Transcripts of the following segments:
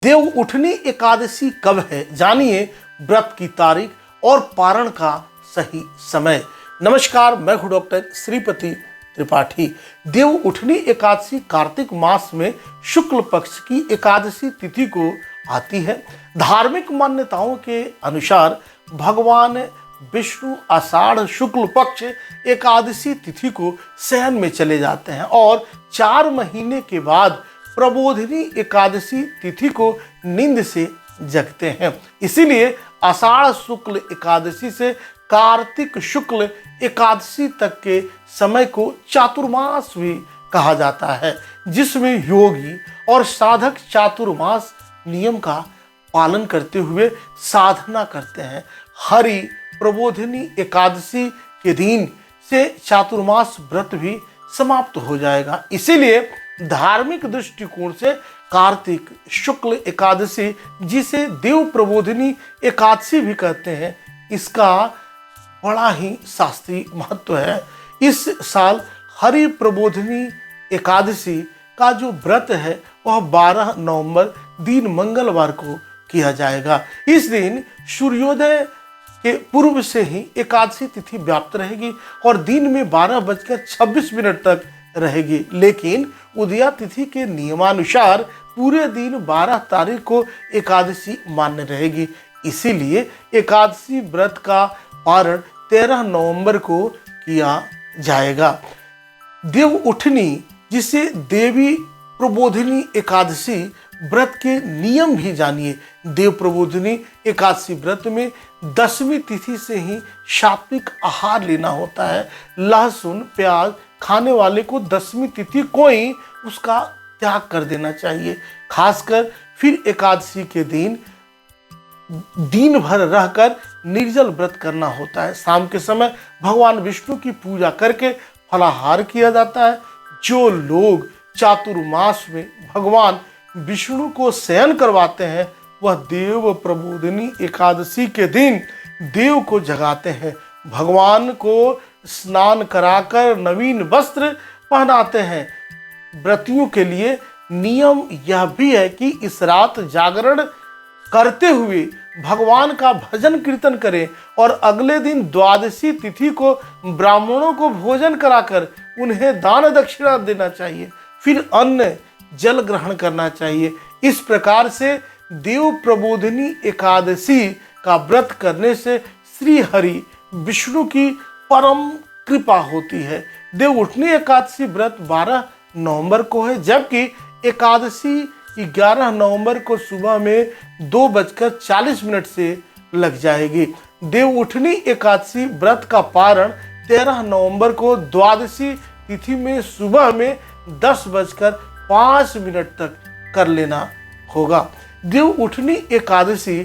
देव उठनी एकादशी कब है, जानिए व्रत की तारीख और पारण का सही समय। नमस्कार, मैं हूं डॉक्टर श्रीपति त्रिपाठी। देव उठनी एकादशी कार्तिक मास में शुक्ल पक्ष की एकादशी तिथि को आती है। धार्मिक मान्यताओं के अनुसार भगवान विष्णु आषाढ़ शुक्ल पक्ष एकादशी तिथि को शयन में चले जाते हैं और 4 महीने के बाद प्रबोधिनी एकादशी तिथि को नींद से जगते हैं। इसीलिए आषाढ़ शुक्ल एकादशी से कार्तिक शुक्ल एकादशी तक के समय को चातुर्मास भी कहा जाता है, जिसमें योगी और साधक चातुर्मास नियम का पालन करते हुए साधना करते हैं। हरि प्रबोधिनी एकादशी के दिन से चातुर्मास व्रत भी समाप्त हो जाएगा। इसीलिए धार्मिक दृष्टिकोण से कार्तिक शुक्ल एकादशी, जिसे देव प्रबोधिनी एकादशी भी कहते हैं, इसका बड़ा ही शास्त्रीय महत्व है। इस साल हरि प्रबोधिनी एकादशी का जो व्रत है वह 12 नवंबर दिन मंगलवार को किया जाएगा। इस दिन सूर्योदय के पूर्व से ही एकादशी तिथि व्याप्त रहेगी और दिन में 12:26 तक रहेगी, लेकिन उदया तिथि के नियमानुसार पूरे दिन 12 तारीख को एकादशी मान्य रहेगी। इसीलिए एकादशी व्रत का पारण 13 नवंबर को किया जाएगा। देव उठनी, जिसे देवी प्रबोधिनी एकादशी व्रत के नियम भी जानिए। देव प्रबोधिनी एकादशी व्रत में 10वीं तिथि से ही सात्विक आहार लेना होता है। लहसुन प्याज खाने वाले को 10वीं तिथि को ही उसका त्याग कर देना चाहिए। खासकर फिर एकादशी के दिन भर रहकर निर्जल व्रत करना होता है। शाम के समय भगवान विष्णु की पूजा करके फलाहार किया जाता है। जो लोग चातुर्मास में भगवान विष्णु को शयन करवाते हैं, वह देव प्रबोधिनी एकादशी के दिन देव को जगाते हैं, भगवान को स्नान कराकर नवीन वस्त्र पहनाते हैं। व्रतियों के लिए नियम यह भी है कि इस रात जागरण करते हुए भगवान का भजन कीर्तन करें और अगले दिन द्वादशी तिथि को ब्राह्मणों को भोजन कराकर उन्हें दान दक्षिणा देना चाहिए, फिर अन्न जल ग्रहण करना चाहिए। इस प्रकार से देव प्रबोधिनी एकादशी का व्रत करने से श्री हरि विष्णु की परम कृपा होती है। देव उठनी एकादशी व्रत 12 नवंबर को है, जबकि एकादशी 11 नवंबर को सुबह में 2:40 से लग जाएगी। देव उठनी एकादशी व्रत का पारण 13 नवंबर को द्वादशी तिथि में सुबह में 10:05 तक कर लेना होगा। देव उठनी एकादशी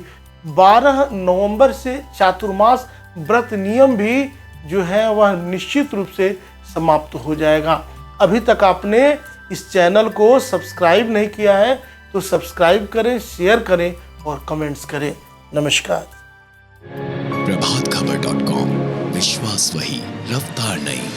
12 नवंबर से चातुर्मास व्रत नियम भी जो है वह निश्चित रूप से समाप्त हो जाएगा। अभी तक आपने इस चैनल को सब्सक्राइब नहीं किया है तो सब्सक्राइब करें, शेयर करें और कमेंट्स करें। नमस्कार। प्रभातखबर.com, विश्वास वही, रफ्तार नहीं।